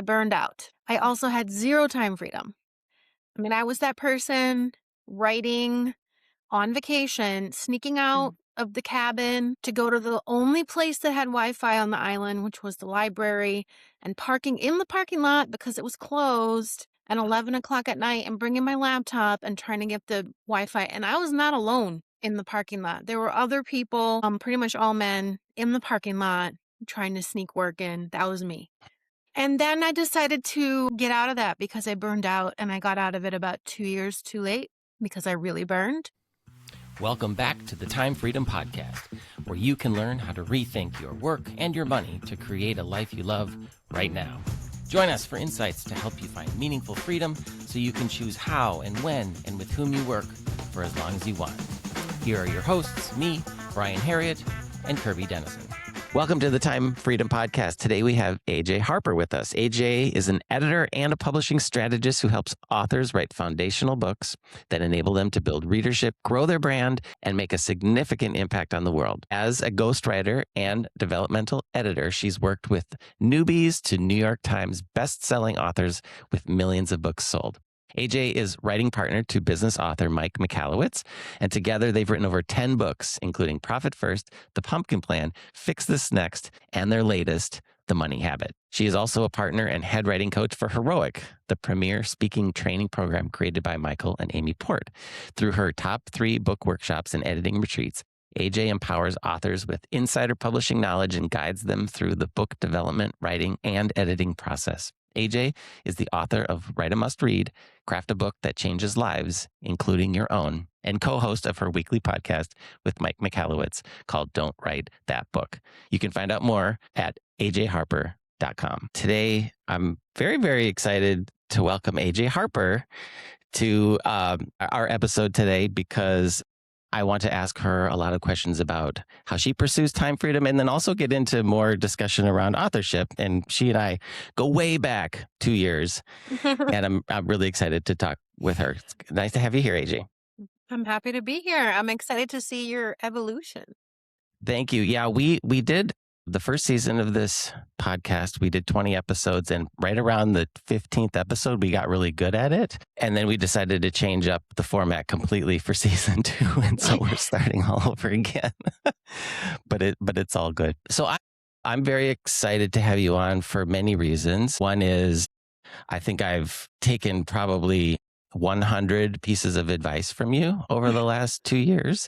burned out. I also had zero time freedom. I mean, I was that person writing on vacation, sneaking out of the cabin to go to the only place that had Wi-Fi on the island, which was the library, and parking in the parking lot because it was closed at 11 o'clock at night and bringing my laptop and trying to get the Wi-Fi. And I was not alone in the parking lot. There were other people, pretty much all men, in the parking lot trying to sneak work in. That was me. And then I decided to get out of that because I burned out, and I got out of it about 2 years too late because I really burned. Welcome back to the Time Freedom Podcast, where you can learn how to rethink your work and your money to create a life you love right now. Join us for insights to help you find meaningful freedom so you can choose how and when and with whom you work for as long as you want. Here are your hosts, me, Brian Harriott, and Kirby Dennison. Welcome to the Time Freedom Podcast. Today we have AJ Harper with us. AJ is an editor and a publishing strategist who helps authors write foundational books that enable them to build readership, grow their brand, and make a significant impact on the world. As a ghostwriter and developmental editor, she's worked with newbies to New York Times best-selling authors with millions of books sold. AJ is writing partner to business author Mike Michalowicz, and together they've written over 10 books, including Profit First, The Pumpkin Plan, Fix This Next, and their latest, The Money Habit. She is also a partner and head writing coach for Heroic, the premier speaking training program created by Michael and Amy Port. Through her top 3 book workshops and editing retreats, AJ empowers authors with insider publishing knowledge and guides them through the book development, writing, and editing process. AJ is the author of Write a Must Read, Craft a Book That Changes Lives, including your own, and co-host of her weekly podcast with Mike Michalowicz called Don't Write That Book. You can find out more at ajharper.com. Today, I'm very, very excited to welcome AJ Harper to our episode today because I want to ask her a lot of questions about how she pursues time freedom and then also get into more discussion around authorship. And she and I go way back 2 years, and I'm really excited to talk with her. It's nice to have you here, AJ. I'm happy to be here. I'm excited to see your evolution. Thank you. Yeah, we did the first season of this podcast. We did 20 episodes, and right around the 15th episode, we got really good at it. And then we decided to change up the format completely for season 2. And so we're starting all over again, but it's all good. So I'm very excited to have you on for many reasons. One is I think I've taken probably 100 pieces of advice from you over the last 2 years.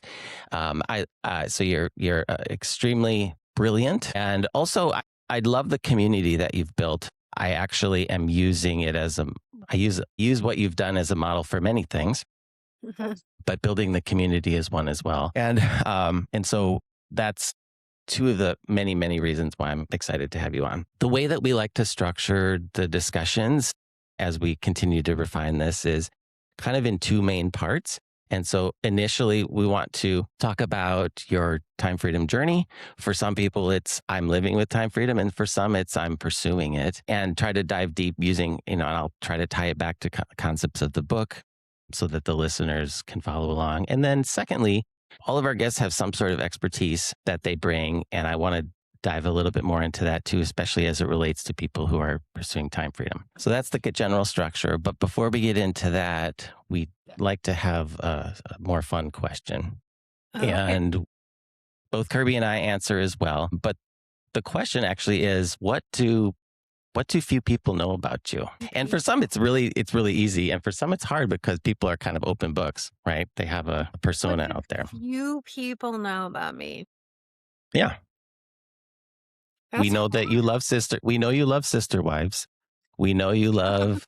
So you're extremely brilliant. And also, I love the community that you've built. I actually am using it I use what you've done as a model for many things, but building the community is one as well. And so that's 2 of the many, many reasons why I'm excited to have you on. The way that we like to structure the discussions as we continue to refine this is kind of in 2 main parts. And so initially, we want to talk about your time freedom journey. For some people, it's I'm living with time freedom. And for some, it's I'm pursuing it, and try to dive deep using, and I'll try to tie it back to concepts of the book so that the listeners can follow along. And then secondly, all of our guests have some sort of expertise that they bring. And I want to dive a little bit more into that too, especially as it relates to people who are pursuing time freedom. So that's the general structure. But before we get into that, we'd like to have a more fun question. Okay. And both Kirby and I answer as well. But the question actually is, what do few people know about you? And for some, it's really easy. And for some, it's hard because people are kind of open books, right? They have a persona out there. Few people know about me. Yeah. That's we know that you love We know you love Sister Wives. We know you love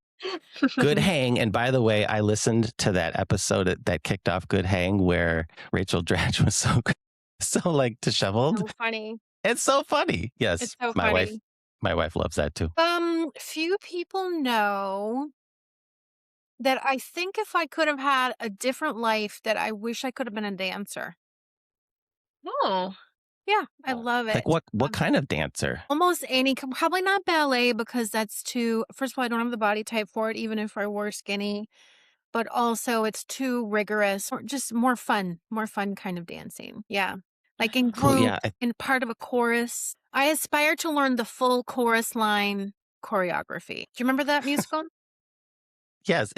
Good Hang. And by the way, I listened to that episode that kicked off Good Hang where Rachel Dratch was so like disheveled. So funny. It's so funny. Yes. It's so funny. My wife loves that too. Few people know that I think if I could have had a different life, that I wish I could have been a dancer. Oh. Yeah, I love it. Like what kind of dancer? Almost any, probably not ballet because that's too, first of all, I don't have the body type for it, even if I were skinny, but also it's too rigorous, or just more fun kind of dancing. Yeah. Like in group, in part of a chorus. I aspire to learn the full chorus line choreography. Do you remember that musical? Yes.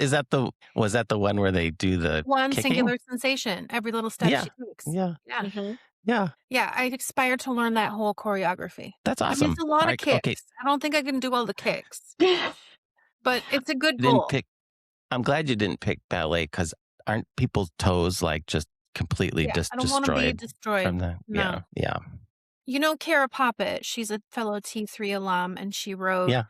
Was that the one where they do the One kicking? singular sensation, every little step Yeah. she takes. Yeah. Yeah. Mhm. Yeah. Yeah, I'd aspire to learn that whole choreography. That's I mean, awesome. it's a lot All of right. Okay. kicks. I don't think I can do all the kicks, but it's a good You didn't goal. pick I'm glad you didn't pick ballet because aren't people's toes like just completely Yeah, I don't wanna be destroyed from destroyed. the No. yeah, yeah, You know Kara Poppet, she's a fellow T3 alum, and she wrote yeah.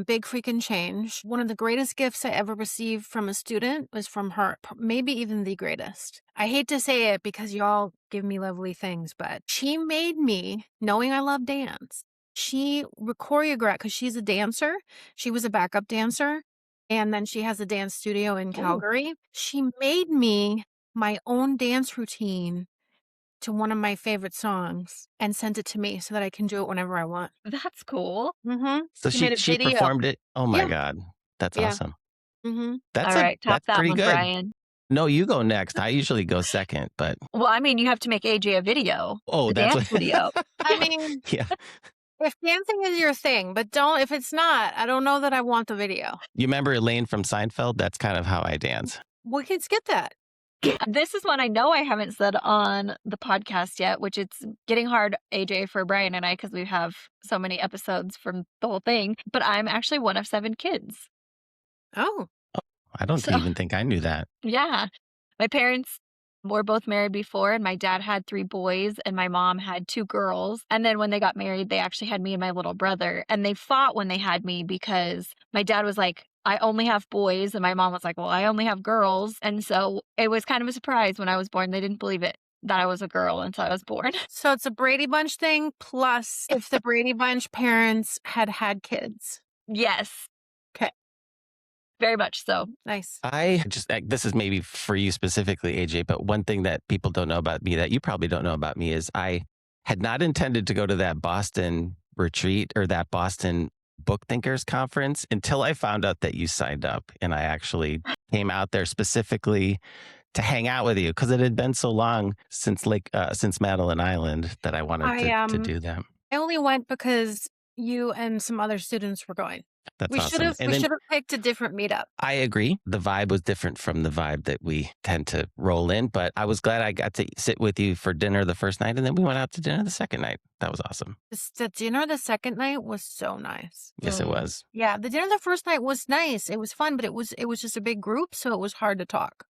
Big Freakin' Change. One of the greatest gifts I ever received from a student was from her, maybe even the greatest. I hate to say it because y'all give me lovely things, but she made me, knowing I love dance, she choreographed because she's a dancer. She was a backup dancer, and then she has a dance studio in Oh, Calgary. She made me my own dance routine to one of my favorite songs and sent it to me so that I can do it whenever I want. that's cool. So She made a she video. performed it? Oh my Yeah, god. That's yeah. awesome. Mhm. All right, top That's that pretty one, good. Brian. No, you go next. I usually go second, but Well, I mean, you have to make AJ a video, oh, a that's dance what video. I mean, Yeah. if dancing is your thing, but don't if it's not, I don't know that I want the video. You remember Elaine from Seinfeld? That's kind of how I dance. We could skip that. This is one I know I haven't said on the podcast yet, which it's getting hard, AJ, for Brian and I, because we have so many episodes from the whole thing. But I'm actually one of 7 kids. Oh, I don't So, even think I knew that. yeah. My parents were both married before, and my dad had 3 boys, and my mom had 2 girls. And then when they got married, they actually had me and my little brother. And they fought when they had me because my dad was like, I only have boys. And my mom was like, well, I only have girls. And so it was kind of a surprise when I was born. They didn't believe it that I was a girl until I was born. so it's a Brady Bunch thing plus if the Brady Bunch parents had had kids. Yes, Okay, very much so. nice. This is maybe for you specifically, AJ, but one thing that people don't know about me that you probably don't know about me is I had not intended to go to that Boston retreat or that Boston book thinkers conference until I found out that you signed up. And I actually came out there specifically to hang out with you because it had been so long since Madeline Island that I wanted I to do that. I only went because you and some other students were going. That's We should awesome. have And we then should have picked a different meetup. I agree. The vibe was different from the vibe that we tend to roll in, but I was glad I got to sit with you for dinner the first night and then we went out to dinner the second night. That was awesome. The dinner the second night was so nice. Yes, it Mm. was. Yeah, the dinner the first night was nice. It was fun, but it was just a big group, so it was hard to talk.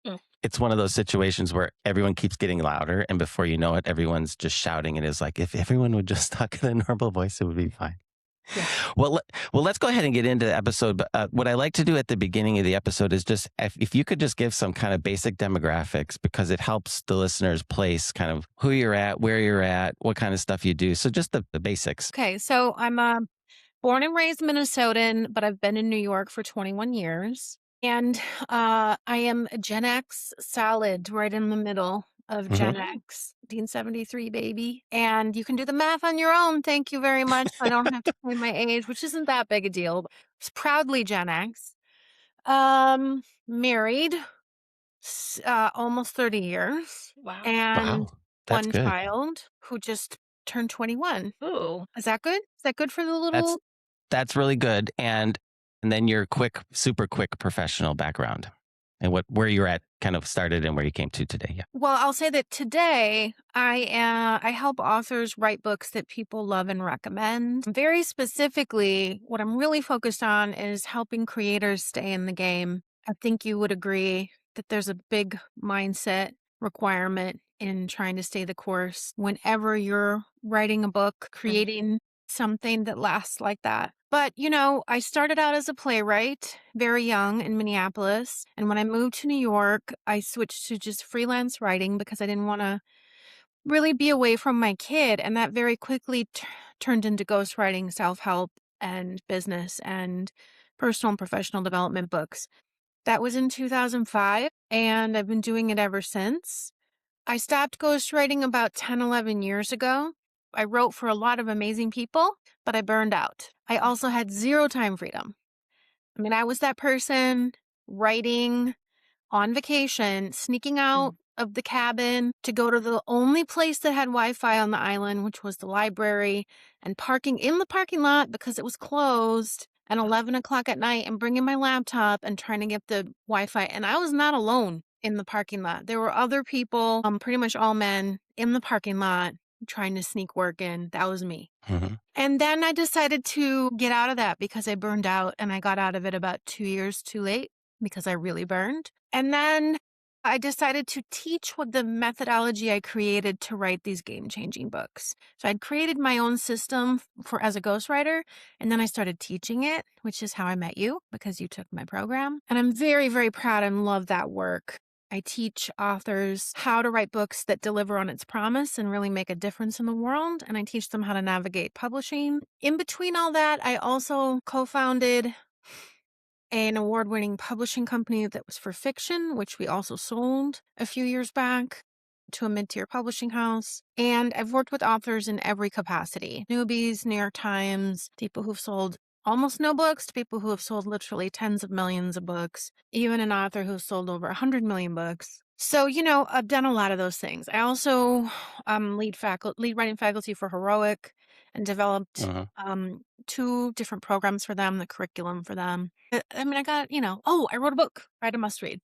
It's one of those situations where everyone keeps getting louder and before you know it, everyone's just shouting. And it's like, if everyone would just talk in a normal voice, it would be fine. Yeah. Well, let's go ahead and get into the episode. But what I like to do at the beginning of the episode is just if you could just give some kind of basic demographics because it helps the listeners place kind of who you're at, where you're at, what kind of stuff you do. So just the basics. Okay, so I'm born and raised Minnesotan, but I've been in New York for 21 years. And I am a Gen X solid right in the middle of Gen Mhm. X, 1973 baby. And you can do the math on your own. Thank you very much. I don't have to say my age, which isn't that big a deal. It's proudly Gen X. Married almost 30 years Wow. and Wow, that's one good. child who just turned 21. Ooh. Is that good? Is that good for the That's little? that's really good. And then your super quick professional background and where you're at kind of started and where you came to today. Yeah. Well, I'll say that today I help authors write books that people love and recommend. Very specifically, what I'm really focused on is helping creators stay in the game. I think you would agree that there's a big mindset requirement in trying to stay the course whenever you're writing a book, creating something that lasts like that. But, I started out as a playwright very young in Minneapolis. And when I moved to New York, I switched to just freelance writing because I didn't want to really be away from my kid. And that very quickly turned into ghostwriting, self help, and business and personal and professional development books. That was in 2005, and I've been doing it ever since. I stopped ghostwriting about 10, 11 years ago. I wrote for a lot of amazing people, but I burned out. I also had zero time freedom. I mean, I was that person writing on vacation, sneaking out of the cabin to go to the only place that had Wi-Fi on the island, which was the library, and parking in the parking lot because it was closed and 11 o'clock at night and bringing my laptop and trying to get the Wi-Fi. And I was not alone in the parking lot. There were other people, pretty much all men in the parking lot trying to sneak work in. That was me. Mhm. And then I decided to get out of that because I burned out, and I got out of it about 2 years too late because I really burned. And then I decided to teach what the methodology I created to write these game-changing books. So I'd created my own system for as a ghostwriter, and then I started teaching it, which is how I met you because you took my program. And I'm very, very proud and love that work. I teach authors how to write books that deliver on its promise and really make a difference in the world. And I teach them how to navigate publishing. In between all that, I also co-founded an award-winning publishing company that was for fiction, which we also sold a few years back to a mid-tier publishing house. And I've worked with authors in every capacity. Newbies, New York Times, people who've sold almost no books to people who have sold literally tens of millions of books, even an author who's sold over 100 million books. So, I've done a lot of those things. I also lead writing faculty for Heroic and developed Mhm. 2 different programs for them, the curriculum for them. I mean, I got, I wrote a book, Write a Must Read.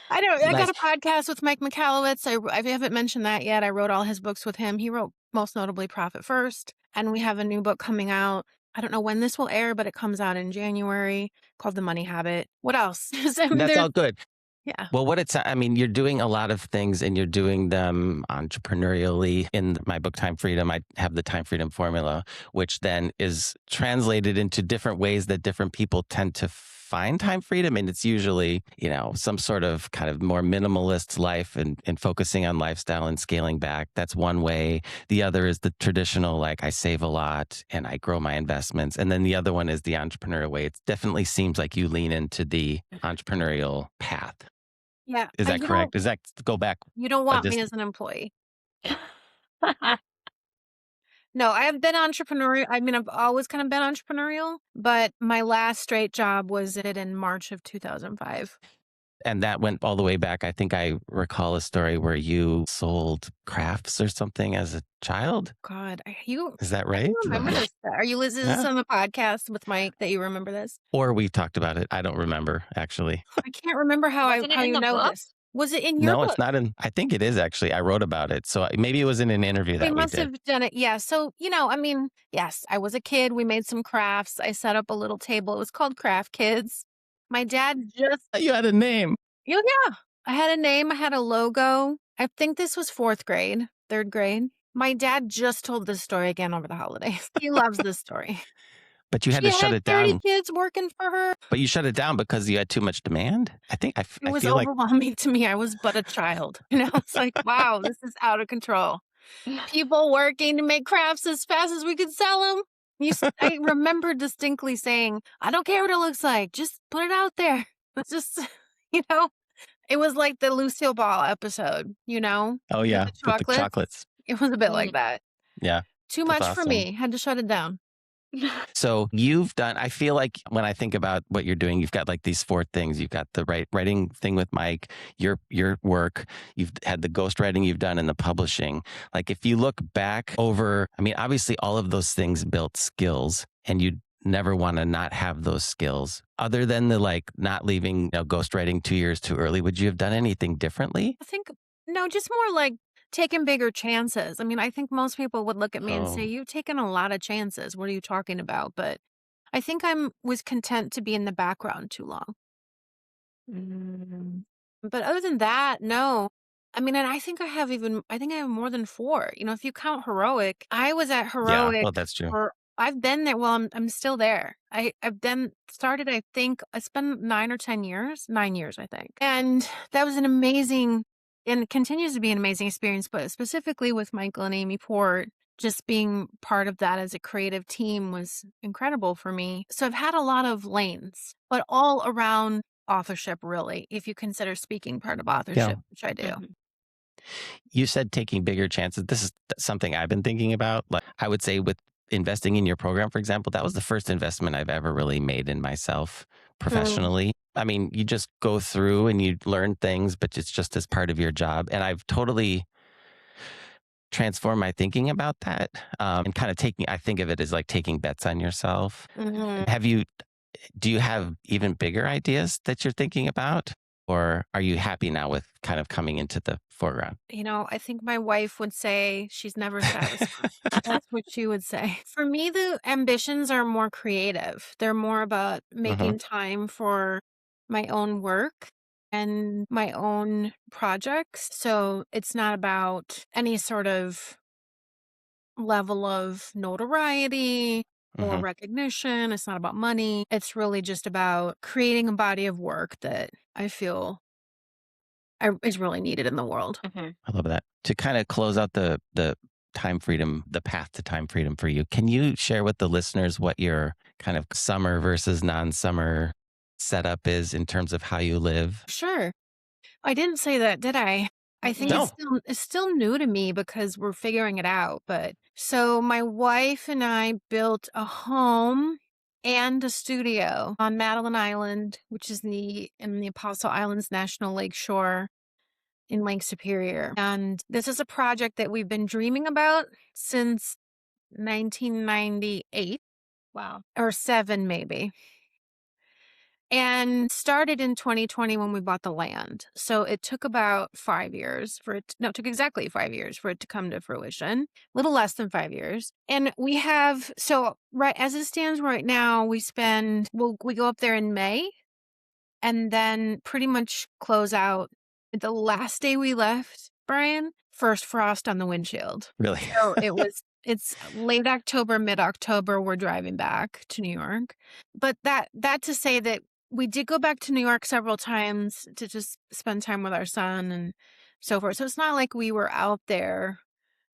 I got Nice. a podcast with Mike McAllowitz. I haven't mentioned that yet. I wrote all his books with him. He wrote most notably Profit First. And we have a new book coming out. I don't know when this will air, but it comes out in January called The Money Habit. What else? I mean, That's all good. yeah. Well, I mean, you're doing a lot of things and you're doing them entrepreneurially. In my book, Time Freedom, I have the Time Freedom formula, which then is translated into different ways that different people tend to find time freedom. And it's usually, some sort of kind of more minimalist life and focusing on lifestyle and scaling back. That's one way. The other is the traditional, like I save a lot and I grow my investments. And then the other one is the entrepreneurial way. It definitely seems like you lean into the entrepreneurial path. Yeah. Is that You correct? Does that go back don't a want me distance? as an employee. No, I have been entrepreneurial. I mean, I've always kind of been entrepreneurial, but my last straight job was in March of 2005. And that went all the way back. I think I recall a story where you sold crafts or something as a child. God, Is that how do right? you remember this? Are you listening to this Yeah. on the podcast with Mike that you remember this? Or we talked about it. I don't remember actually. I can't remember Wasn't it how in you the know book? this. Was it in your No, it's book? not in. I think it is actually. I wrote about it. So maybe it was in an interview We that we must did. have done it. Yeah. So, I mean, yes, I was a kid. We made some crafts. I set up a little table. It was called Craft Kids. My dad just, You had a name. yeah, I had a name. I had a logo. I think this was 4th grade, 3rd grade. My dad just told this story again over the holidays. He loves this story. But you had She to shut had it 30 down. kids working for her. But you shut it down because you had too much demand. I think It I was feel like overwhelming to me. I was but a child. It's like, wow, this is out of control. People working to make crafts as fast as we could sell them. I remember distinctly saying, I don't care what it looks like. Just put it out there. It's just, you know, it was like the Lucille Ball episode, oh with yeah, the with the chocolates. chocolates. It was a bit Mm. like that. Yeah, Too that's much for awesome. me. Had to shut it down. So I feel like when I think about what you're doing, you've got like these 4 things. You've got the writing thing with Mike, your work, you've had the ghostwriting you've done and the publishing. Like if you look back over, I mean, obviously all of those things built skills and you never want to not have those skills. Other than the like not leaving, ghostwriting 2 years too early, would you have done anything differently? I think, no, just more like taking bigger chances. I mean, I think most people would look at me and say, Oh, you've taken a lot of chances. What are you talking about? But I think was content to be in the background too long. Mm. But other than that, no. I mean, and I think I have more than 4. If you count Heroic, I was at yeah. Heroic Well, that's true. I've been there. Well, I'm still there. I've then started, I think it's been 9 or 10 years, 9 years, I think. And that was an amazing, and continues to be an amazing experience, but specifically with Michael and Amy Port, just being part of that as a creative team was incredible for me. So I've had a lot of lanes, but all around authorship, really, if you consider speaking part of Yeah. authorship, which I do. Mhm. You said taking bigger chances. This is something I've been thinking about. Like I would say with investing in your program, for example, that was the first investment I've ever really made in myself Mm. professionally. I mean, you just go through and you learn things, but it's just as part of your job. And I've totally transform my thinking about that, and kind of taking, I think of it as like taking bets on yourself. Mhm. Do you have even bigger ideas that you're thinking about? Or are you happy now with kind of coming into the foreground? I think my wife would say she's never satisfied. That's what she would say. For me, the ambitions are more creative. They're more about Hmm. making time for my own work and my own projects. So it's not about any sort of level of notoriety or Hmm. recognition. It's not about money. It's really just about creating a body of work that I feel is really needed in the world. Mhm. I love that. To kind of close out the time freedom, the path to time freedom for you, can you share with the listeners what your kind of summer versus non-summer setup is in terms of how you live? Sure. I didn't say that, did I? I think Mm-mm. No. it's still new to me because we're figuring it out, but so my wife and I built a home and a studio on Madeline Island, which is in the Apostle Islands National Lake Shore in Lake Superior. And this is a project that we've been dreaming about since 1998 Wow. or 7 maybe. And started in 2020 when we bought the land. So it took about 5 years no, it took exactly 5 years for it to come to fruition. A little less than 5 years. And right as it stands right now, we go up there in May and then pretty much close out the last day we left, Brian, first frost on the windshield. Really? So it's late October, mid-October, we're driving back to New York. But that to say that we did go back to New York several times to just spend time with our son and so forth. So it's not like we were out there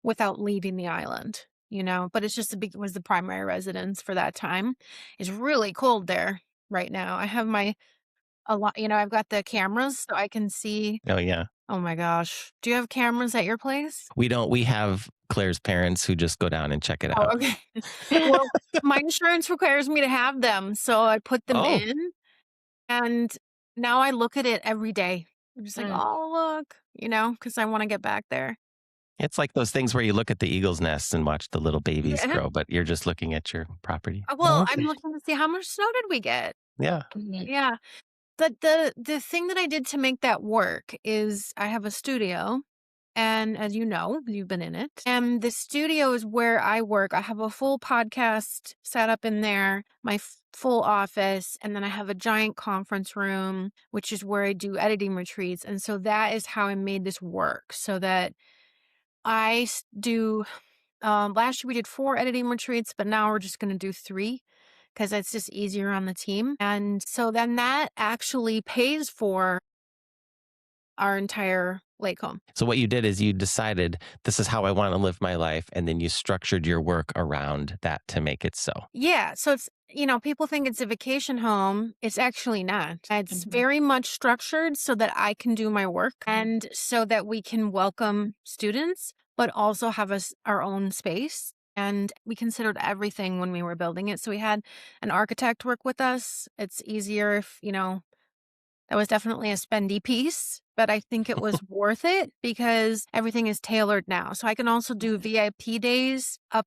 without leaving the island, but it's just it was the primary residence for that time. It's really cold there right now. I have a lot, I've got the cameras so I can see. Oh yeah. Oh my gosh. Do you have cameras at your place? We don't. We have Claire's parents who just go down and check it Oh, out. okay. Well, my insurance requires me to have them, so I put them Oh, in, and now I look at it every day. I'm just like, Mm. "Oh, look," because I wanna get back there. it's like those things where you look at the eagle's nests and watch the little babies Yeah. grow, but you're just looking at your property. Oh, Well, I'm okay. looking to see how much snow did we get? Yeah. Mhm. Yeah. The thing that I did to make that work is I have a studio, and as you know, you've been in it. And the studio is where I work. I have a full podcast set up in there, my full office, and then I have a giant conference room, which is where I do editing retreats. And so that is how I made this work so that do last year we did 4 editing retreats, but now we're just going to do 3 because it's just easier on the team. And so then that actually pays for our entire lake home. So what you did is you decided this is how I want to live my life, and then you structured your work around that to make it so. Yeah, so people think it's a vacation home. It's actually not. It's Mhm. very much structured so that I can do my work and so that we can welcome students, but also have our own space. And we considered everything when we were building it. So we had an architect work with us. It's easier if, that was definitely a spendy piece, but I think it was worth it because everything is tailored now. So I can also do VIP days I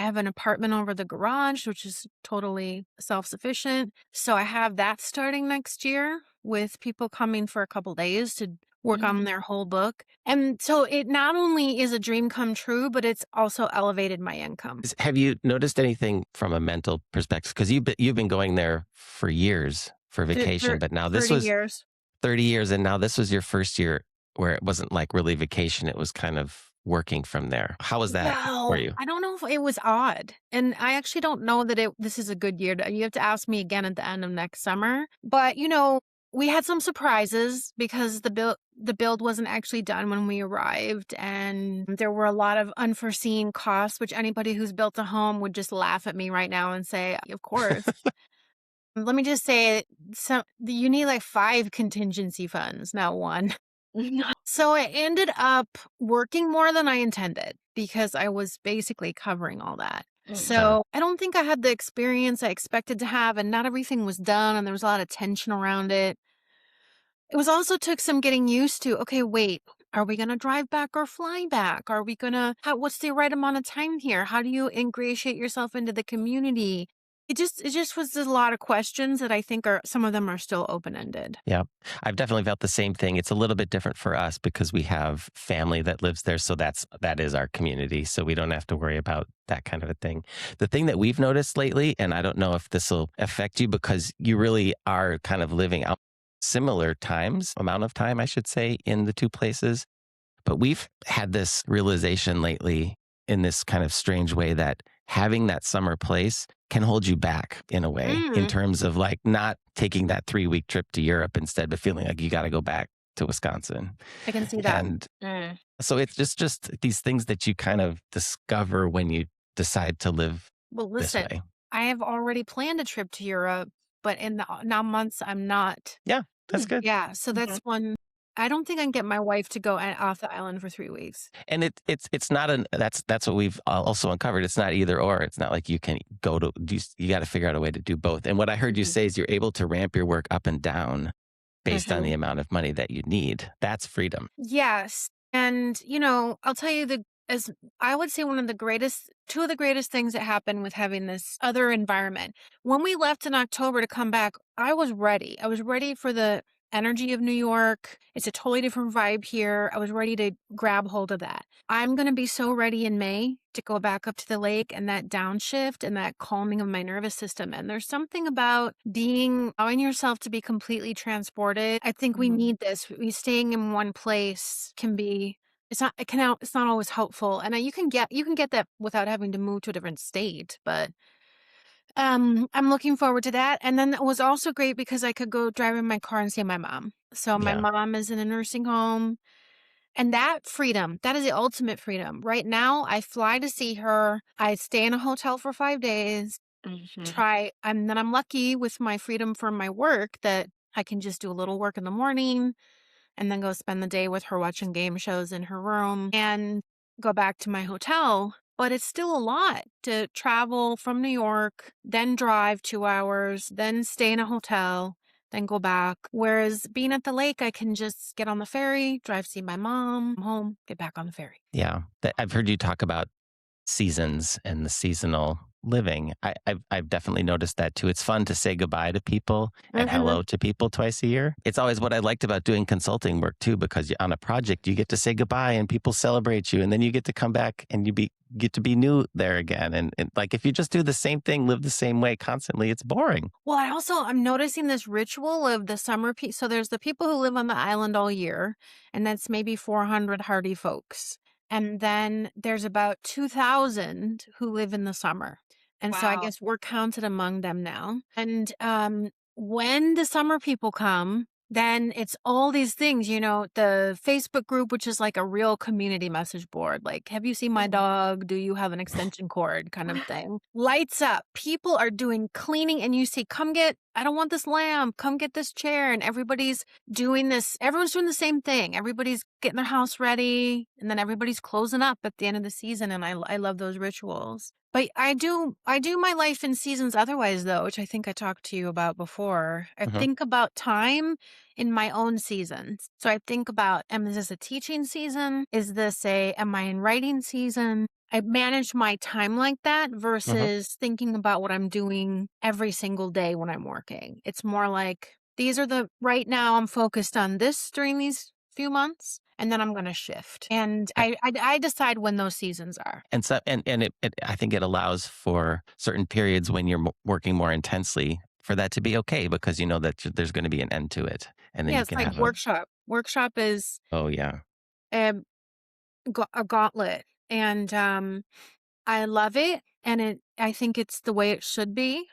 have an apartment over the garage, which is totally self-sufficient. So I have that starting next year with people coming for a couple days to work Mhm. on their whole book. And so it not only is a dream come true, but it's also elevated my income. Have you noticed anything from a mental perspective? Because you've been going there for years for vacation, For but now this 30 was years. 30 years, and now this was your first year where it wasn't like really vacation; it was kind of working from there. How was that for Well, you? I don't know if it was odd. And I actually don't know that this is a good year. You have to ask me again at the end of next summer. But, we had some surprises because the build wasn't actually done when we arrived and there were a lot of unforeseen costs, which anybody who's built a home would just laugh at me right now and say, "Of course." Let me just say you need like 5 contingency funds, not 1. So I ended up working more than I intended because I was basically covering all that. Mm. Uh, So I don't think I had the experience I expected to have, and not everything was done, and there was a lot of tension around it. It was also took some getting used to. Okay, wait. Are we going to drive back or fly back? Are we going to, what's the right amount of time here? How do you ingratiate yourself into the community? It just was a lot of questions that I think some of them are still open ended. Yeah. I've definitely felt the same thing. It's a little bit different for us because we have family that lives there. So that is our community. So we don't have to worry about that kind of a thing. The thing that we've noticed lately, and I don't know if this will affect you because you really are kind of living out similar amount of time, I should say, in the two places. But we've had this realization lately in this kind of strange way that having that summer place can hold you back in a way in Mm, terms of like not taking that 3-week trip to Europe instead of feeling like you got to go back to Wisconsin. I can see that. And Mm. so it's just these things that you kind of discover when you decide to live Well, this listen, way. I have already planned a trip to Europe, but in the now months I'm not. Yeah, that's good. Yeah, so Mhm. that's one. I don't think I can get my wife to go off the island for 3 weeks. And it's not that's what we've also uncovered. It's not either or. It's not like you can go to you got to figure out a way to do both. And what I heard you Mhm. say is you're able to ramp your work up and down based on Mhm. the amount of money that you need. That's freedom. Yes. And, I'll tell you as I would say two of the greatest things that happened with having this other environment. When we left in October to come back, I was ready. I was ready for the energy of New York. It's a totally different vibe here. I was ready to grab hold of that. I'm going to be so ready in May to go back up to the lake and that downshift and that calming of my nervous system. And there's something about allowing yourself to be completely transported. I think we Mhm. need this. We staying in one place can be it's not always helpful. And you can get that without having to move to a different state, but I'm looking forward to that. And then it was also great because I could go drive in my car and see my mom. So my Yeah. mom is in a nursing home. And that freedom, that is the ultimate freedom. Right now, I fly to see her. I stay in a hotel for 5 days. Mhm. And then I'm lucky with my freedom from my work that I can just do a little work in the morning and then go spend the day with her watching game shows in her room and go back to my hotel. But it's still a lot to travel from New York, then drive 2 hours, then stay in a hotel, then go back. Whereas being at the lake, I can just get on the ferry, drive, see my mom, come home, get back on the ferry. Yeah. I've heard you talk about seasons and the seasonal living. I've definitely noticed that too. It's fun to say goodbye to people and Hmm. hello to people twice a year. It's always what I liked about doing consulting work too, because on a project you get to say goodbye and people celebrate you, and then you get to come back and get to be new there again. And like if you just do the same thing, live the same way constantly, it's boring. Well, I'm noticing this ritual of the summer. So there's the people who live on the island all year, and that's maybe 400 hardy folks. And then there's about 2,000 who live in the summer. And so I Wow. guess we're counted among them now. And when the summer people come, then it's all these things, the Facebook group, which is like a real community message board. Like, have you seen my Mhm. dog? Do you have an extension cord kind of thing? Lights up. People are doing cleaning, and you see, I don't want this lamp. Come get this chair. And everybody's doing this. Everyone's doing the same thing. Everybody's getting their house ready, and then everybody's closing up at the end of the season. And I love those rituals. But I do my life in seasons otherwise though, which I think I talked to you about before. I Mhm. think about time in my own seasons. So I think about, is this a teaching season? Am I in writing season? I manage my time like that Mhm. versus thinking about what I'm doing every single day when I'm working. It's more like right now I'm focused on this during these few months, and then I'm going to shift. And I decide when those seasons are. And so, and I think it allows for certain periods when you're working more intensely for that to be okay because you know that there's going to be an end to it, and then Yeah, you it's can like have a workshop. Workshop is oh yeah. a, a gauntlet, and I love it, and I think it's the way it should be.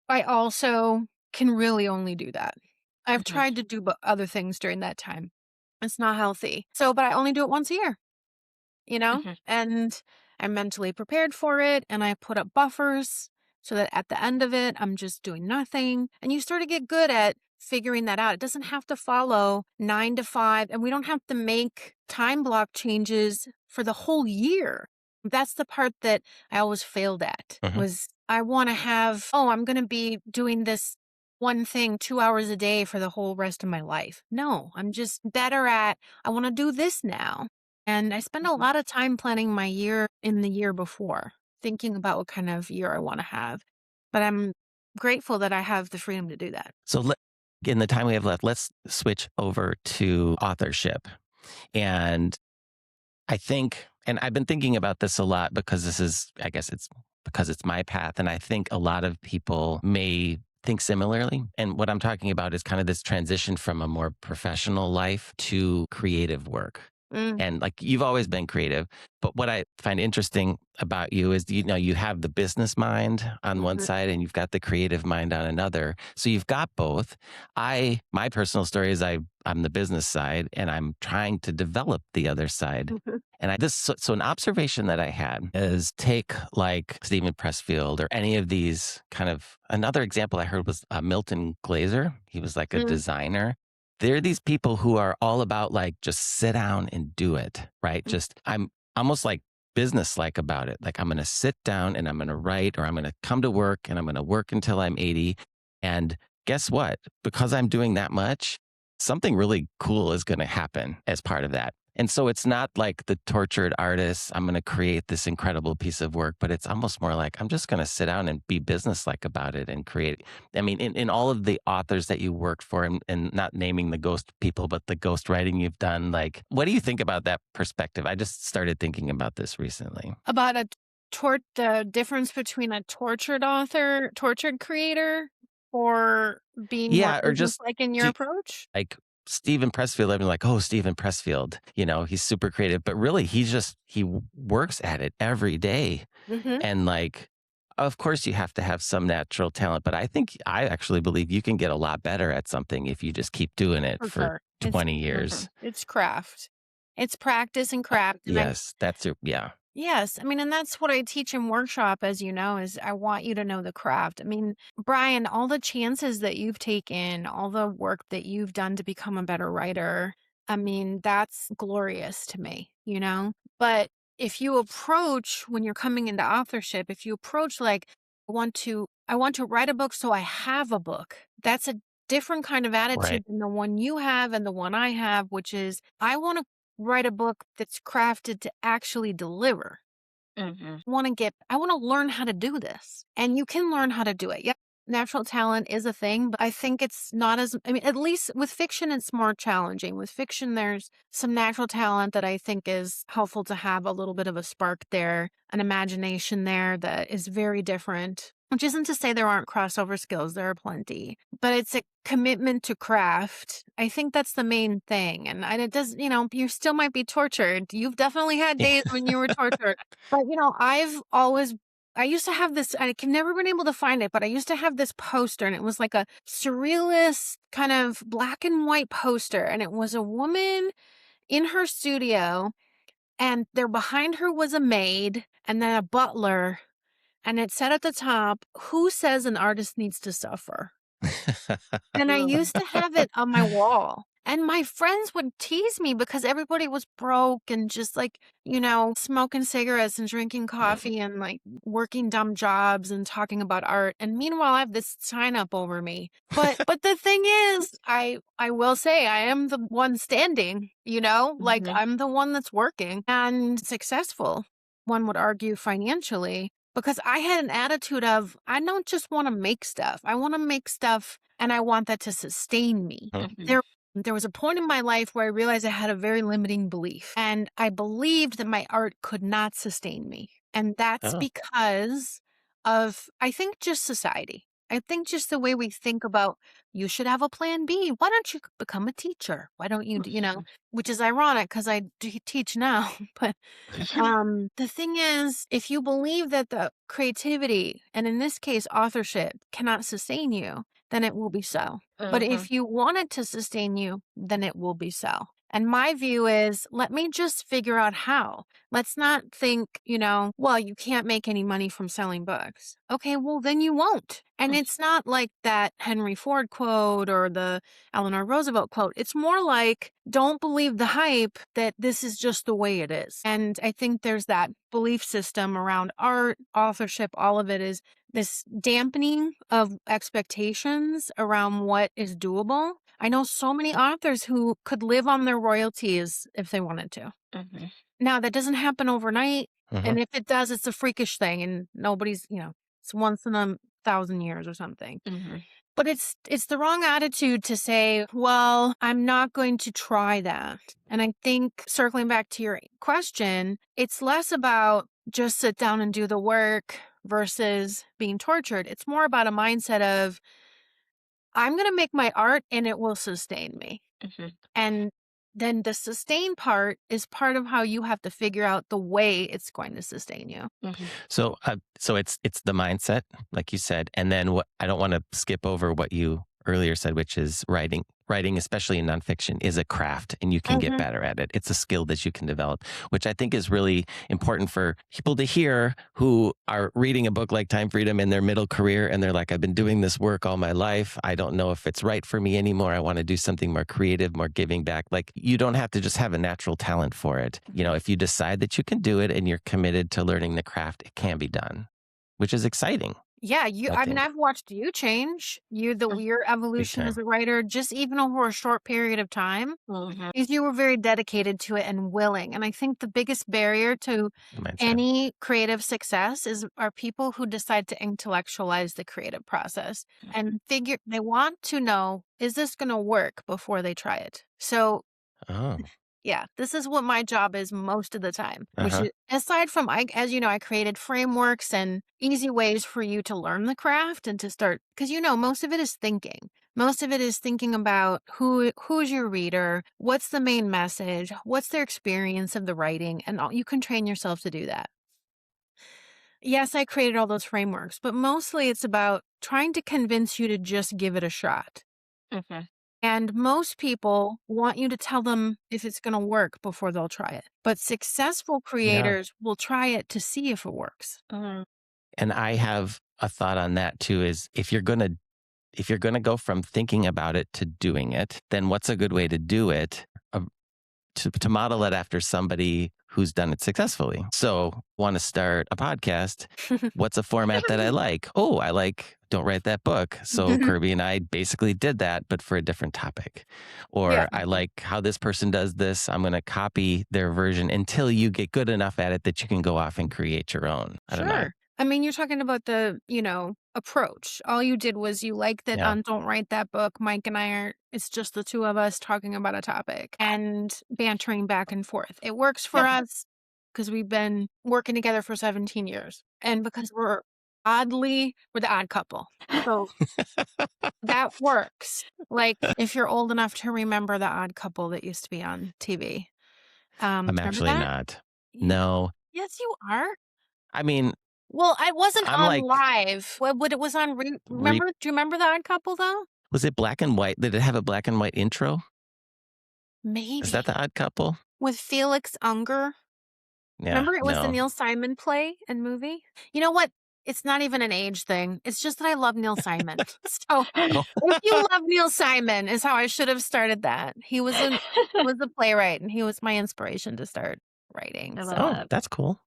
I also can really only do that. I've Mhm. tried to do other things during that time. It's not healthy. But I only do it once a year, Mhm. and I'm mentally prepared for it, and I put up buffers so that at the end of it, I'm just doing nothing. And you sort of get good at figuring that out. It doesn't have to follow 9 to 5, and we don't have to make time block changes for the whole year. That's the part that I always failed at Mhm. was I'm going to be doing this one thing 2 hours a day for the whole rest of my life. No, I'm just better at, I wanna do this now. And I spend a Mhm. lot of time planning my year in the year before, thinking about what kind of year I wanna have. But I'm grateful that I have the freedom to do that. So in the time we have left, let's switch over to authorship. And I think, and I've been thinking about this a lot because this is, I guess it's because it's my path. And I think a lot of people may think similarly. And what I'm talking about is kind of this transition from a more professional life to creative work. Mm, And like you've always been creative, but what I find interesting about you is, you have the business mind on one mhm, side and you've got the creative mind on another. So you've got both. My personal story is I'm the business side and I'm trying to develop the other side. mhm, And so an observation that I had is take like Stephen Pressfield or any of these kind of, another example I heard was Milton Glaser. He was like a mm, designer. There are these people who are all about like just sit down and do it, right? mm, Just I'm almost like business like about it. Like I'm going to sit down and I'm going to write, or I'm going to come to work and I'm going to work until I'm 80. And guess what? Because I'm doing that much, something really cool is going to happen as part of that. And so it's not like the tortured artist, I'm going to create this incredible piece of work, but it's almost more like I'm just going to sit down and be businesslike about it and create. I mean, in all of the authors that you worked for, and not naming the ghost people, but the ghost writing you've done, like, what do you think about that perspective? I just started thinking about this recently. about the difference between a tortured creator, or being more Yeah, or just business-like in your do, approach? like Stephen Pressfield, I've been like, oh, Stephen Pressfield, he's super creative, but really he works at it every day. Mhm. And like, of course, you have to have some natural talent, but I actually believe you can get a lot better at something if you just keep doing it For for sure. 20 years. It's craft. It's practice and craft, and I Yes, that's your, yeah. yes, I mean, and that's what I teach in workshop, as you know, is I want you to know the craft. I mean, Brian, all the chances that you've taken, all the work that you've done to become a better writer, I mean, that's glorious to me, you know? But if you approach when you're coming into authorship, if you approach like, I want to write a book so I have a book. That's a different kind of Right. attitude than the one you have and the one I have, which is I want to write a book that's crafted to actually deliver. Mhm. I want to learn how to do this. And you can learn how to do it. Yeah. Natural talent is a thing, but I think it's not as, I mean, at least with fiction, it's more challenging. With fiction, there's some natural talent that I think is helpful to have a little bit of a spark there, an imagination there that is very different. Which isn't to say there aren't crossover skills, there are plenty, but it's a commitment to craft. I think that's the main thing. And it does, you still might be tortured. You've definitely had days when you were tortured. But, I used to have this, I can never been able to find it, but I used to have this poster and it was like a surrealist kind of black and white poster. And it was a woman in her studio and there behind her was a maid and then a butler. And it said at the top, who says an artist needs to suffer? And I Ugh. used to have it on my wall. And my friends would tease me because everybody was broke and just like, smoking cigarettes and drinking coffee and like working dumb jobs and talking about art. And meanwhile, I have this sign up over me. But the thing is, I will say I am the one standing, like Mhm. I'm the one that's working and successful. One would argue financially because I had an attitude of I don't just want to make stuff. I want to make stuff and I want that to sustain me. Mhm. There was a point in my life where I realized I had a very limiting belief and I believed that my art could not sustain me. And that's Oh. because of, I think, just society. I think just the way we think about you should have a plan B. Why don't you become a teacher? Why don't you, which is ironic because I do teach now. But the thing is, if you believe that the creativity, and in this case, authorship, cannot sustain you, then it will be so. But Mhm. if you want it to sustain you, then it will be so. And my view is let me just figure out how. Let's not think, well, you can't make any money from selling books. Okay, well, then you won't. And it's not like that Henry Ford quote or the Eleanor Roosevelt quote. It's more like, don't believe the hype that this is just the way it is. And I think there's that belief system around art, authorship, all of it is this dampening of expectations around what is doable. I know so many authors who could live on their royalties if they wanted to. Mhm. Now, that doesn't happen overnight. Mhm. And if it does, it's a freakish thing and nobody's, it's once in a thousand years or something. Mhm. But it's the wrong attitude to say, well, I'm not going to try that. And I think circling back to your question, it's less about just sit down and do the work versus being tortured. It's more about a mindset of I'm going to make my art and it will sustain me. Mhm. And then the sustain part is part of how you have to figure out the way it's going to sustain you. Mhm. So it's the mindset, like you said, and then what I don't want to skip over what you earlier said, which is writing. Writing, especially in nonfiction, is a craft, and you can get Mhm. better at it. It's a skill that you can develop, which I think is really important for people to hear who are reading a book like Time Freedom in their middle career, and they're like, "I've been doing this work all my life. I don't know if it's right for me anymore. I want to do something more creative, more giving back." Like, you don't have to just have a natural talent for it. If you decide that you can do it and you're committed to learning the craft, it can be done, which is exciting, Yeah, I I mean, think. I've watched you change, your Big evolution as time. a writer, just even over a short period of time, Mhm. is you were very dedicated to it and willing. And I think the biggest barrier to The mindset. any creative success are people who decide to intellectualize the creative process and figure they want to know, is this going to work before they try it? So Oh, yeah, this is what my job is most of the time, which uh-huh. is aside from as you know, I created frameworks and easy ways for you to learn the craft and to start because most of it is thinking. Most of it is thinking about who's your reader, what's the main message, what's their experience of the writing, and you can train yourself to do that. Yes, I created all those frameworks, but mostly it's about trying to convince you to just give it a shot. Mhm. And most people want you to tell them if it's going to work before they'll try it. But successful Yeah. creators will try it to see if it works. Mhm. And I have a thought on that too, is if you're gonna go from thinking about it to doing it, then what's a good way to do it? To model it after somebody who's done it successfully. So, want to start a podcast? What's a format that I like? Oh, I like Don't Write That Book. So Kirby and I basically did that, but for a different topic. Yeah, Or I like how this person does this. I'm going to copy their version until you get good enough at it that you can go off and create your own. I don't know. sure. I mean, you're talking about the, approach. All you did was you like that Yeah. on Don't Write That Book. Mike and I it's just the two of us talking about a topic and bantering back and forth. It works for Yep. us because we've been working together for 17 years and because we're the odd couple. So that works. Like, if you're old enough to remember The Odd Couple that used to be on TV. I'm Remember actually that? not. Ye No. Yes, you are. I mean, Well, I wasn't I'm on like, live. What it was on remember do you remember The Odd Couple, though? was it black and white? Did it have a black and white intro? Is that Maybe. the Odd Couple? With Felix Unger. Yeah, Remember it was the no. Neil Simon play and movie? You know what? It's not even an age thing. It's just that I love Neil Simon. So, Oh, if you love Neil Simon is how I should have started that. He was a playwright, and he was my inspiration to start writing, I love so oh, that. that's cool.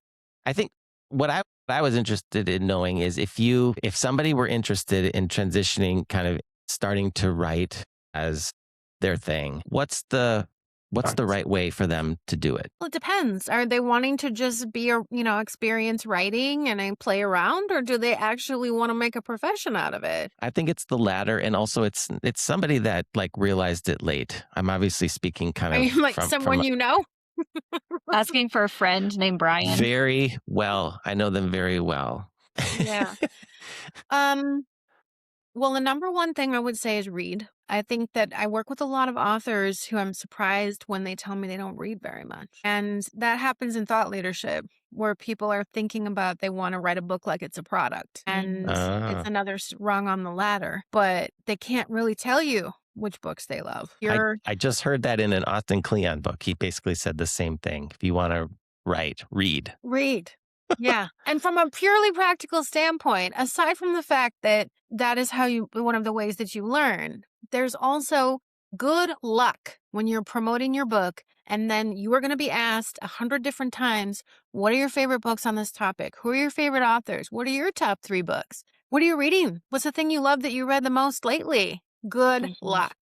I think what I was interested in knowing is if somebody were interested in transitioning, kind of starting to write as their thing, what's the right way for them to do it? well, it depends. Are they wanting to just be experience writing and then play around, or do they actually wanna make a profession out of it? I think it's the latter, and also it's somebody that like realized it late. I'm obviously speaking kind Are of you like from someone you know? Asking for a friend named Brian. very well. I know them very well. Yeah. Um Well, the number one thing I would say is read. I think that I work with a lot of authors who I'm surprised when they tell me they don't read very much. And that happens in thought leadership, where people are thinking about they want to write a book like it's a product. Mhm. And it's Ah. another rung on the ladder, but they can't really tell you which books they love. I just heard that in an Austin Kleon book. He basically said the same thing. If you want to write, read. Read. Yeah. And from a purely practical standpoint, aside from the fact that that is one of the ways that you learn, there's also good luck when you're promoting your book. And then you are going to be asked 100 different times, what are your favorite books on this topic? Who are your favorite authors? What are your top 3 books? What are you reading? What's the thing you love that you read the most lately? Good Mhm. luck.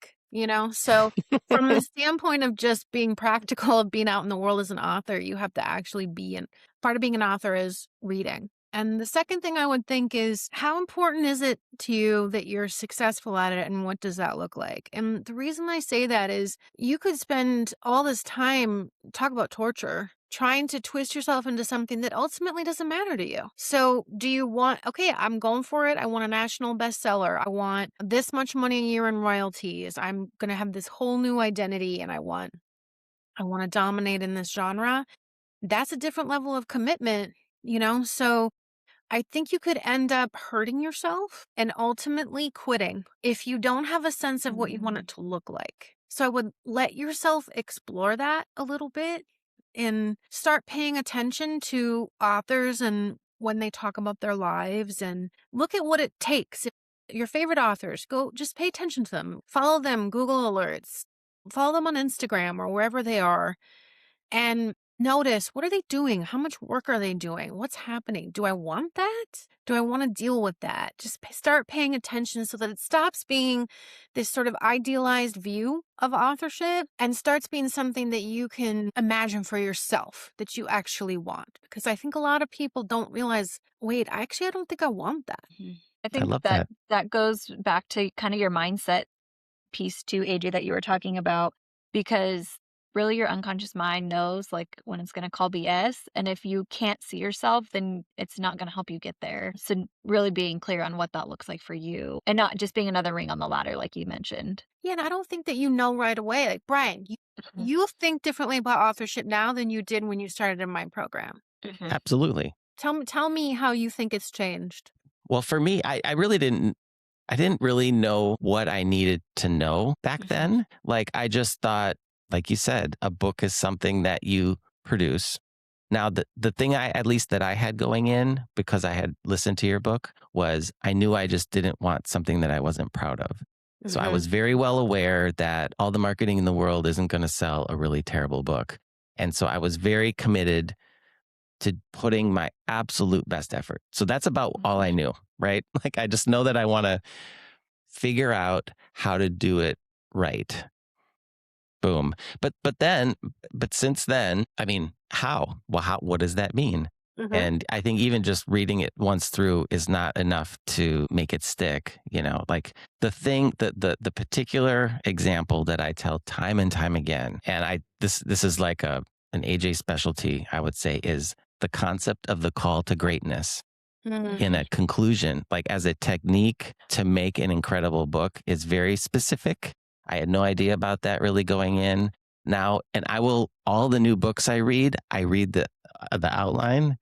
So from the standpoint of just being practical, of being out in the world as an author, you have to actually be in. Part of being an author is reading. And the second thing I would think is, how important is it to you that you're successful at it, and what does that look like? And the reason I say that is, you could spend all this time, talk about torture, trying to twist yourself into something that ultimately doesn't matter to you. So do you want, okay, I'm going for it. I want a national bestseller. I want this much money a year in royalties. I'm going to have this whole new identity, and I want to dominate in this genre. That's a different level of commitment. So I think you could end up hurting yourself and ultimately quitting if you don't have a sense of what you want it to look like. So I would let yourself explore that a little bit and start paying attention to authors and when they talk about their lives, and look at what it takes. Your favorite authors, go just pay attention to them, follow them, Google alerts, follow them on Instagram or wherever they are, and notice, what are they doing? How much work are they doing? What's happening? Do I want that? Do I want to deal with that? Just start paying attention so that it stops being this sort of idealized view of authorship and starts being something that you can imagine for yourself, that you actually want. Because I think a lot of people don't realize, wait, I don't think I want that. Mhm. I I think love that that. that goes back to kind of your mindset piece too, AJ, that you were talking about, because really your unconscious mind knows like when it's going to call BS. And if you can't see yourself, then it's not going to help you get there. So really being clear on what that looks like for you and not just being another ring on the ladder, like you mentioned. Yeah, and I don't think that you know right away. Like, Brian, Mhm. you think differently about authorship now than you did when you started in my program. Mhm. Absolutely. Tell me how you think it's changed. Well, for me, I really I didn't really know what I needed to know back Mhm. then. Like, I just thought, like you said, a book is something that you produce. Now, the thing at least that I had going in, because I had listened to your book, was I knew I just didn't want something that I wasn't proud of. So I Mm-hmm. was very well aware that all the marketing in the world isn't going to sell a really terrible book. And so I was very committed to putting my absolute best effort. So that's about all I Mhm. knew, right? Like, I just know that I want to figure out how to do it right. Boom. But since then, I mean, how? Well, what does that mean? Mm-hmm. And I think even just reading it once through is not enough to make it stick. Like the particular example that I tell time and time again, and this is like an AJ specialty, I would say, is the concept of the call to greatness in Mhm. a conclusion, like as a technique to make an incredible book, is very specific. I had no idea about that really going in now. And all the new books I read the outline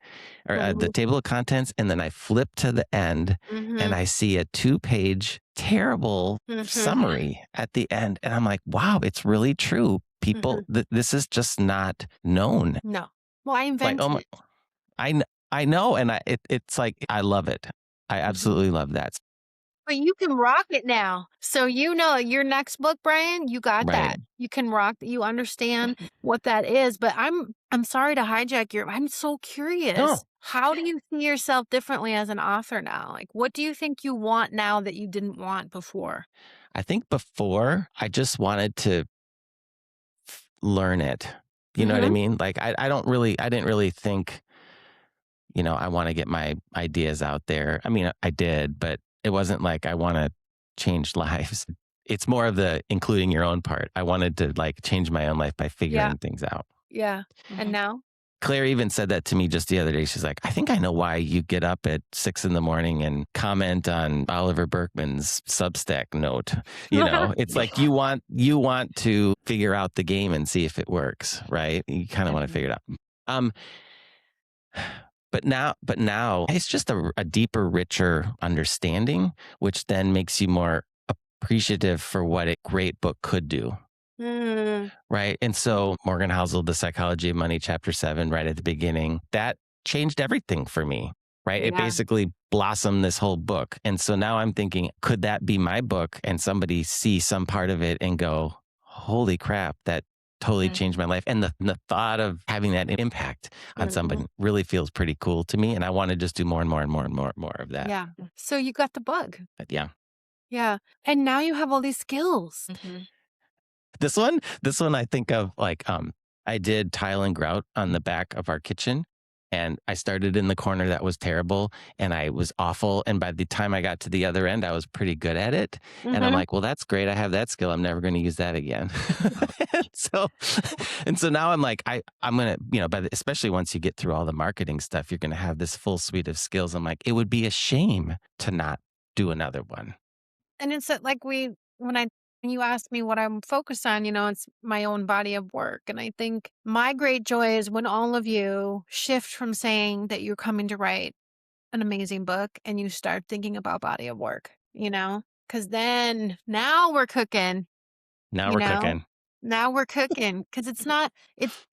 or the Mm-hmm. table of contents, and then I flip to the end and Mm-hmm. I see a 2-page terrible Mm-hmm. summary at the end. And I'm like, wow, it's really true. Mm-hmm. People, this is just not known. No. Well, I Like, oh invented my, it. I know, and it's like I love it. I Mm-hmm. absolutely love that. But you can rock it now. So your next book, Brian, you got Right. that. You can rock, you understand Mhm. what that is. But I'm sorry to hijack I'm so curious. No, How do you see yourself differently as an author now? Like, what do you think you want now that you didn't want before? I think before I just wanted to learn it. You know what I Mm-hmm. mean? Like I didn't really think, I want to get my ideas out there. I mean, I did, but it wasn't like I want to change lives. It's more of the including your own part. I wanted to like change my own life by Yeah. figuring things out. Yeah. And Mhm. now? Claire even said that to me just the other day. She's like, I think I know why you get up at 6 a.m. and comment on Oliver Berkman's Substack note. It's like you want to figure out the game and see if it works, right? You kind of want to Mhm. figure it out. Um, but now it's just a deeper, richer understanding, which then makes you more appreciative for what a great book could do. Mm, Right. And so Morgan Housel, The Psychology of Money, chapter 7, right at the beginning, that changed everything for me. Right. It yeah. basically blossomed this whole book. And so now I'm thinking, could that be my book? And somebody see some part of it and go, holy crap, that totally Mhm. changed my life. And the thought of having that impact on somebody really feels pretty cool to me. And I want to just do more and more and more and more and more of that. Yeah. So you got the bug. But yeah. Yeah. And now you have all these skills. Mhm. This one I think of like I did tile and grout on the back of our kitchen, and I started in the corner that was terrible and I was awful, and by the time I got to the other end I was pretty good at it. And I'm Mhm. like, well, that's great. I have that skill. I'm never going to use that again. and so and so now I'm like I'm going to, especially once you get through all the marketing stuff, you're going to have this full suite of skills. I'm like, it would be a shame to not do another one. And it's like when you asked me what I'm focused on, it's my own body of work. And I think my great joy is when all of you shift from saying that you're coming to write an amazing book and you start thinking about body of work, because then now we're cooking, Now you we're know, cooking. now we're cooking because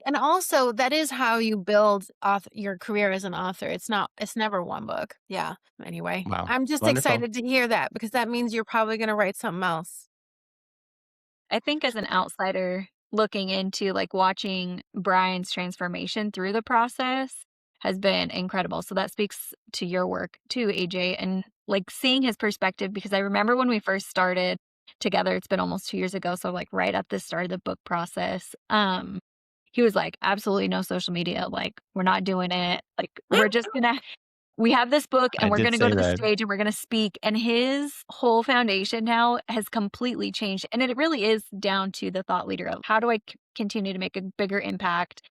and also that is how you build your career as an author. It's never one book. Yeah. Anyway, Wow. I'm just Wonderful. excited to hear that because that means you're probably going to write something else. I think as an outsider looking into like watching Brian's transformation through the process has been incredible. So that speaks to your work too, AJ, and like seeing his perspective because I remember when we first started together, it's been almost 2 years ago. So like right at the start of the book process, he was like, absolutely no social media. Like, we're not doing it. Like, we're just gonna we have this book I and we're did going to go say to the that. stage and we're going to speak. And his whole foundation now has completely changed. And it really is down to the thought leader of how do I continue to make a bigger impact?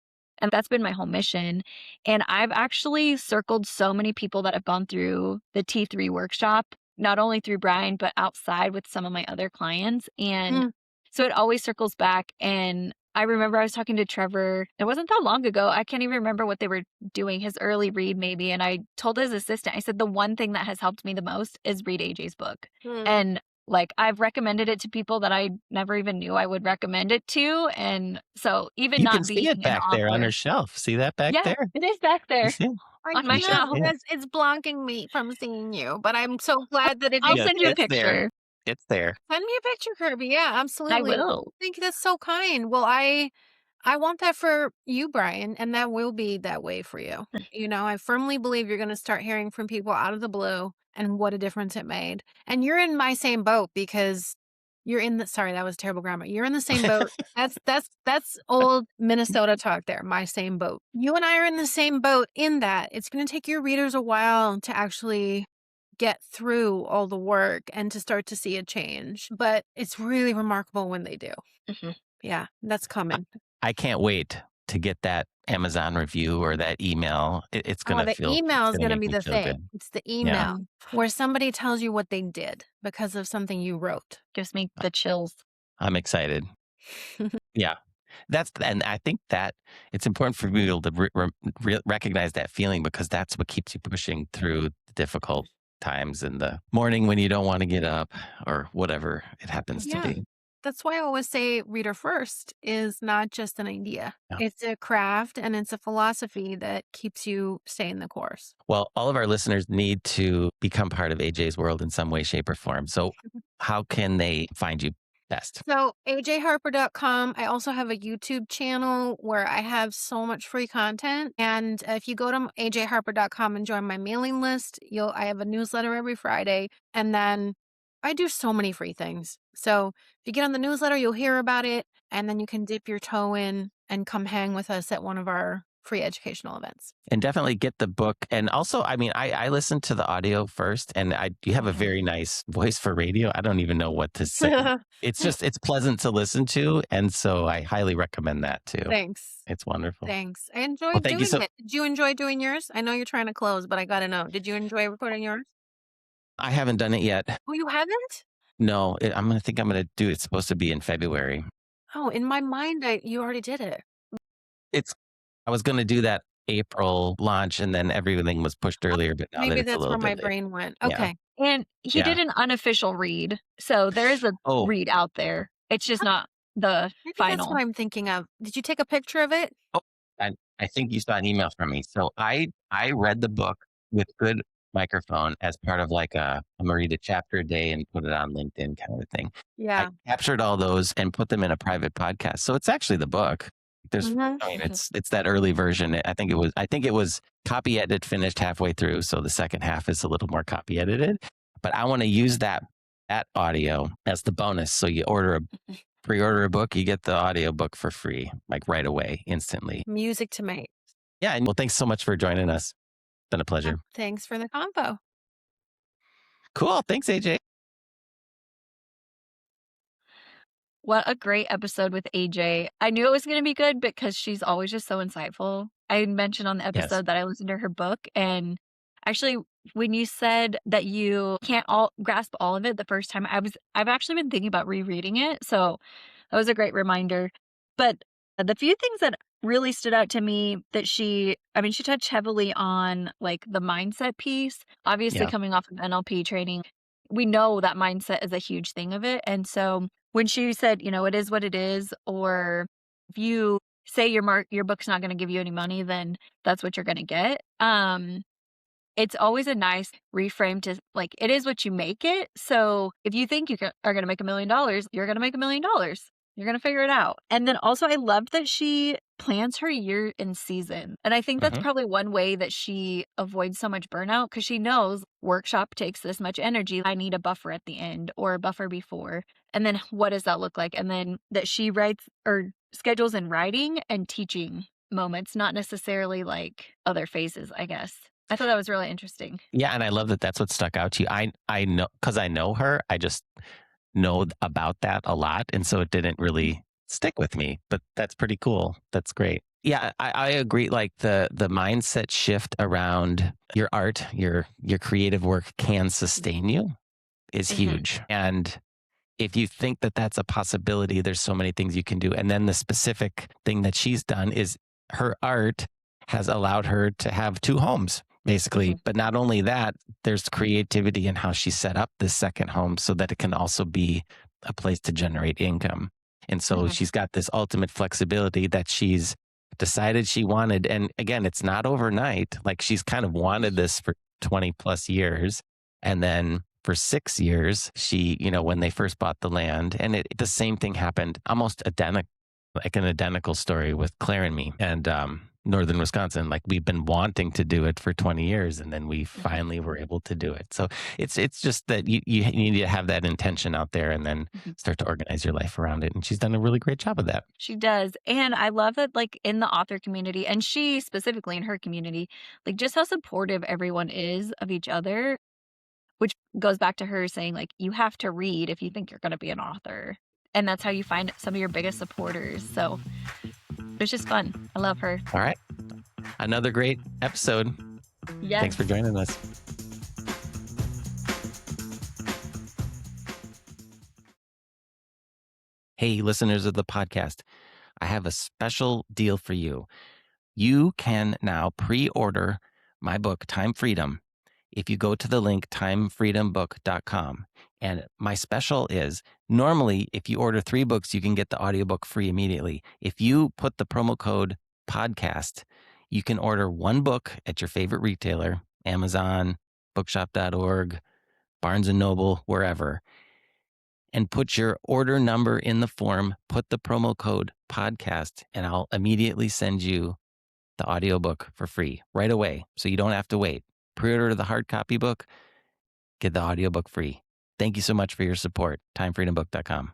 And that's been my whole mission. And I've actually circled so many people that have gone through the T3 workshop, not only through Brian, but outside with some of my other clients. And Mm. so it always circles back. And I remember I was talking to Trevor. It wasn't that long ago. I can't even remember what they were doing, his early read maybe. And I told his assistant, I said, the one thing that has helped me the most is read AJ's book. Mm. And like I've recommended it to people that I never even knew I would recommend it to. And so even You can not see being it an back there on author, her shelf. See that back yeah, there? it is back You there see it? I on my You should can't shelf. see it. because it's blocking me from seeing you, but I'm so glad that it I'll Yes, send you a exists. it's there. picture. It's there. Send me a picture, Kirby. Yeah, I absolutely. will. I think that's so kind. Well, I want that for you, Brian, and that will be that way for you. I firmly believe you're going to start hearing from people out of the blue and what a difference it made. And you're in my same boat because sorry, that was terrible grammar. You're in the same boat. That's old Minnesota talk there. My same boat. You and I are in the same boat in that it's going to take your readers a while to actually get through all the work and to start to see a change. But it's really remarkable when they do. Mhm. Yeah, that's coming. I can't wait to get that Amazon review or that email. It's Oh, gonna the feel. email It's is gonna gonna make be me the feel thing. good. It's the Yeah. email where somebody tells you what they did because of something you wrote. Gives me the chills. I'm excited. Yeah. And I think that it's important for people to recognize that feeling because that's what keeps you pushing through the difficult times in the morning when you don't want to get up or whatever it happens to Yeah. be. That's why I always say reader first is not just an idea. Yeah. It's a craft and it's a philosophy that keeps you staying the course. Well, all of our listeners need to become part of AJ's world in some way, shape, or form. So, how can they find you best? So ajharper.com. I also have a YouTube channel where I have so much free content. And if you go to ajharper.com and join my mailing list, I have a newsletter every Friday. And then I do so many free things. So if you get on the newsletter, you'll hear about it. And then you can dip your toe in and come hang with us at one of our free educational events. And definitely get the book. And also, I mean, I listened to the audio first, and you have a very nice voice for radio. I don't even know what to say. It's pleasant to listen to. And so I highly recommend that too. Thanks. It's wonderful. Thanks. I Well, enjoyed thank you doing so. it. Did you enjoy doing yours? I know you're trying to close, but I got to know. Did you enjoy recording yours? I haven't done it yet. Oh, you haven't? No, I'm gonna do. It's supposed to be in February. Oh, in my mind, you already did it. I was gonna do that April launch, and then everything was pushed earlier. But now that Maybe it's a that's little where my bit late. brain went. Yeah. Okay. And he did Yeah. an unofficial read. So there is a Oh, read out there. It's just not the Maybe that's final. what I'm thinking of. Did you take a picture of it? I think you saw an email from me. So I read the book with good microphone as part of like I'm gonna read a chapter a day and put it on LinkedIn kind of thing. I Yeah. captured all those and put them in a private podcast. So it's actually the book. Mhm. I mean, it's that early version. I think it was copy edited, finished halfway through. So the second half is a little more copy edited. But I want to use that audio as the bonus. So you pre-order a book, you get the audio book for free, like right away, instantly. Music to make. Yeah. And well, thanks so much for joining us. Been a pleasure. Thanks for the combo. Cool. Thanks, AJ. What a great episode with AJ. I knew it was going to be good because she's always just so insightful. I mentioned on the Yes. episode that I listened to her book, and actually when you said that you can't all grasp all of it the first time, I've actually been thinking about rereading it. So that was a great reminder. But the few things that really stood out to me that she touched heavily on like the mindset piece, obviously Yeah. coming off of NLP training. We know that mindset is a huge thing of it. And so when she said, it is what it is, or if you say your book's not going to give you any money, then that's what you're going to get. It's always a nice reframe to like, it is what you make it. So if you think are going to make $1 million, you're going to make $1 million. You're going to figure it out. And then also, I loved that she plans her year in season. And I think that's Hmm. probably one way that she avoids so much burnout because she knows workshop takes this much energy. I need a buffer at the end or a buffer before. And then what does that look like? And then that she writes or schedules in writing and teaching moments, not necessarily like other phases, I guess. I thought that was really interesting. Yeah. And I love that that's what stuck out to you. I know, because I know her, I just know about that a lot. And so it didn't really stick with me, but that's pretty cool. That's great. Yeah, I agree. Like the mindset shift around your art, your creative work can sustain you is Mhm, huge. And if you think that that's a possibility, there's so many things you can do. And then the specific thing that she's done is her art has allowed her to have two homes, basically. mhm, But not only that, there's creativity in how she set up this second home so that it can also be a place to generate income. And so mhm, she's got this ultimate flexibility that she's decided she wanted. And again, it's not overnight. Like she's kind of wanted this for 20 plus years. And then for 6 years, when they first bought the land, and the same thing happened, almost identical, like an identical story with Claire and me and Northern Wisconsin. Like we've been wanting to do it for 20 years, and then we mhm, finally were able to do it. So it's just that you need to have that intention out there, and then mhm. start to organize your life around it. And she's done a really great job of that. She does. And I love that, like, in the author community, and she specifically in her community, like, just how supportive everyone is of each other, which goes back to her saying, like, you have to read if you think you're going to be an author. And that's how you find some of your biggest supporters. So it's just fun. I love her. All right, another great episode. Yes. Thanks for joining us. Hey, listeners of the podcast, I have a special deal for you. You can now pre-order my book, Time Freedom, if you go to the link timefreedombook.com. And my special is normally, if you order 3 books, you can get the audiobook free immediately. If you put the promo code podcast, you can order 1 book at your favorite retailer, Amazon, bookshop.org, Barnes and Noble, wherever, and put your order number in the form, put the promo code podcast, and I'll immediately send you the audiobook for free right away. So you don't have to wait. Pre-order the hard copy book, get the audiobook free. Thank you so much for your support. Timefreedombook.com.